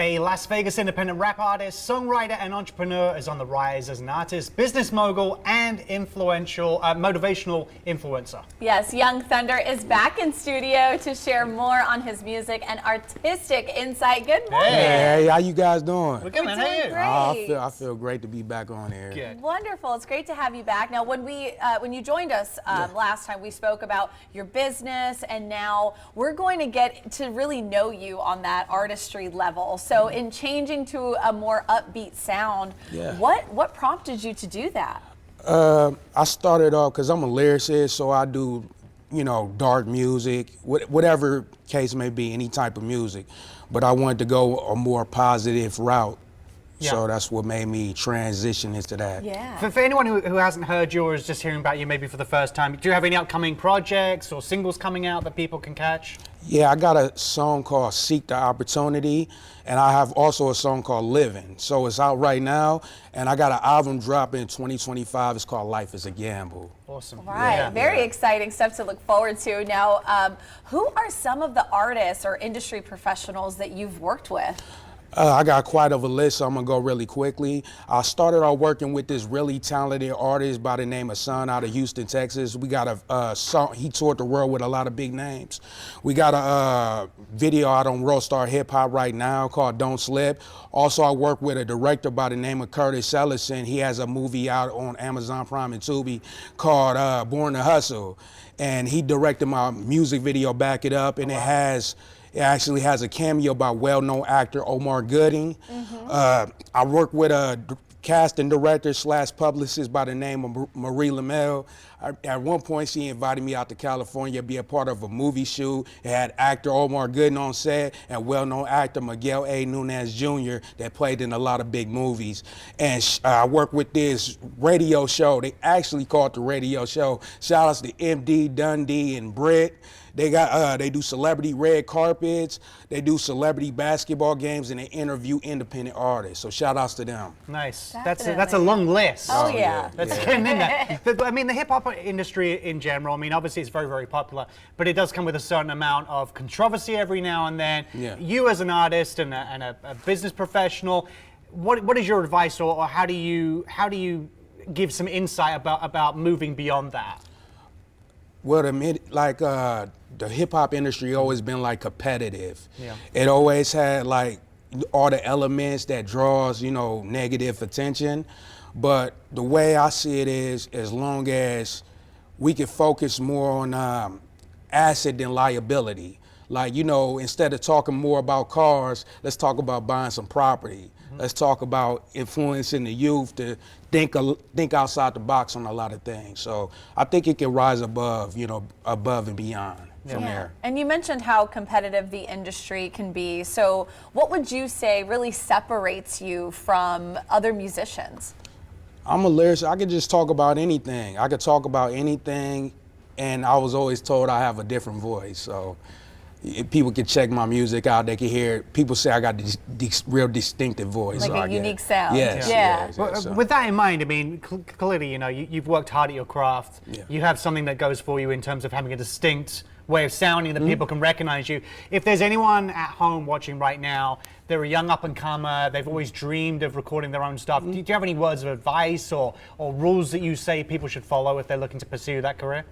A Las Vegas independent rap artist, songwriter, and entrepreneur is on the rise as an artist, business mogul, and motivational influencer. Yes, Young Thunder is back in studio to share more on his music and artistic insight. Good morning. Hey, how you guys doing? We're good, man. How are you? Great. I feel great to be back on here. Good. Wonderful. It's great to have you back. Now, when you joined us last time, we spoke about your business, and now we're going to get to really know you on that artistry level. So in changing to a more upbeat sound, what prompted you to do that? I started off because I'm a lyricist, so I do, dark music, whatever case may be, any type of music. But I wanted to go a more positive route. Yeah. So that's what made me transition into that. Yeah. For anyone who hasn't heard you or is just hearing about you maybe for the first time, do you have any upcoming projects or singles coming out that people can catch? Yeah, I got a song called Seek the Opportunity, and I have also a song called Living. So it's out right now, and I got an album dropping in 2025. It's called Life is a Gamble. Awesome. Right, yeah. Very exciting stuff to look forward to. Now, who are some of the artists or industry professionals that you've worked with? I got quite of a list, so I'm gonna go really quickly. I started out working with this really talented artist by the name of Son out of Houston, Texas. We got a song, he toured the world with a lot of big names. We got a video out on Rockstar Hip Hop right now called Don't Slip. Also, I work with a director by the name of Curtis Ellison. He has a movie out on Amazon Prime and Tubi called Born to Hustle. And he directed my music video, Back It Up, and it actually has a cameo by well-known actor Omar Gooding. I work with a casting director / publicist by the name of Marie Lamel. At one point, she invited me out to California to be a part of a movie shoot. It had actor Omar Gooding on set and well-known actor Miguel A. Nunez Jr. that played in a lot of big movies. And I work with this radio show. They actually call it the radio show. Shout outs to MD, Dundee, and Britt. They do celebrity red carpets, they do celebrity basketball games, and they interview independent artists. So shout outs to them. Nice. That's a long list. Oh yeah. That's getting in there. But, I mean, the hip hop industry in general, I mean, obviously it's very, very popular, but it does come with a certain amount of controversy every now and then. Yeah. You as an artist and a business professional, what is your advice, or how do you give some insight about moving beyond that? Well, the hip hop industry always been like competitive. Yeah. It always had like all the elements that draws, negative attention. But the way I see it is, as long as we can focus more on asset than liability. Like, instead of talking more about cars, let's talk about buying some property. Let's talk about influencing the youth to think outside the box on a lot of things. So I think it can rise above and beyond from there. And you mentioned how competitive the industry can be. So what would you say really separates you from other musicians? I'm a lyricist. I could just talk about anything. I could talk about anything, and I was always told I have a different voice. So if people can check my music out, they can hear people say I got this real distinctive voice. Like a unique sound. Yes, Yeah. Well, with that in mind, I mean, clearly, you've worked hard at your craft. Yeah. You have something that goes for you in terms of having a distinct way of sounding that people can recognize you. If there's anyone at home watching right now, they're a young up-and-comer, they've always dreamed of recording their own stuff. Do you have any words of advice or rules that you say people should follow if they're looking to pursue that career?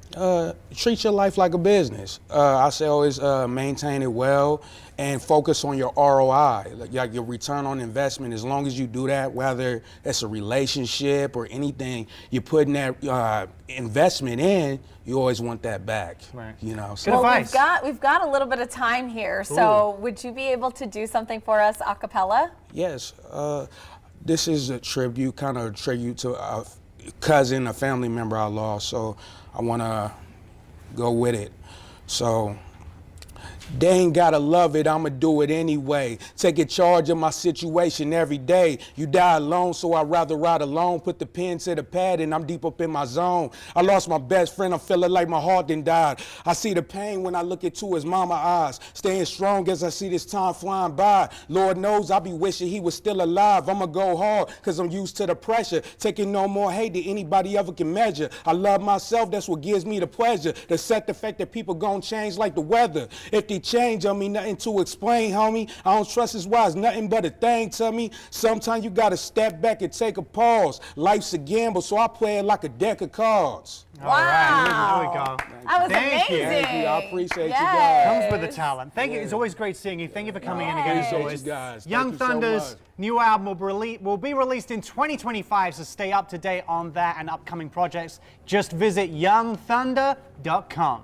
Treat your life like a business. I say always maintain it well and focus on your ROI, like your return on investment. As long as you do that, whether it's a relationship or anything, you're putting that investment in, you always want that back. Right. So. Good advice. We've got a little bit of time here, so would you be able to do something for us a cappella? Yes. This is a tribute to a cousin, a family member I lost, so I want to go with it. So, they ain't gotta love it, I'ma do it anyway. Taking charge of my situation every day. You die alone, so I'd rather ride alone. Put the pen to the pad and I'm deep up in my zone. I lost my best friend, I'm feeling like my heart done died. I see the pain when I look into his mama eyes. Staying strong as I see this time flying by. Lord knows I be wishing he was still alive. I'ma go hard, cause I'm used to the pressure. Taking no more hate than anybody ever can measure. I love myself, that's what gives me the pleasure. To set the fact that people gon' change like the weather. If they can change on me, nothing to explain, homie. I don't trust his wise, nothing but a thing to me. Sometimes you gotta step back and take a pause. Life's a gamble, so I play it like a deck of cards. Wow. All right, there we go. That was Thank you. amazing. Thank you. I appreciate you Yes. guys. Comes with the talent. Thank you. It's always great seeing you. Thank you for coming in again. As Appreciate always. you guys. Thank Young you so Thunder's much. new album will be released in 2025, so stay up to date on that and upcoming projects. Just visit youngthunder.com.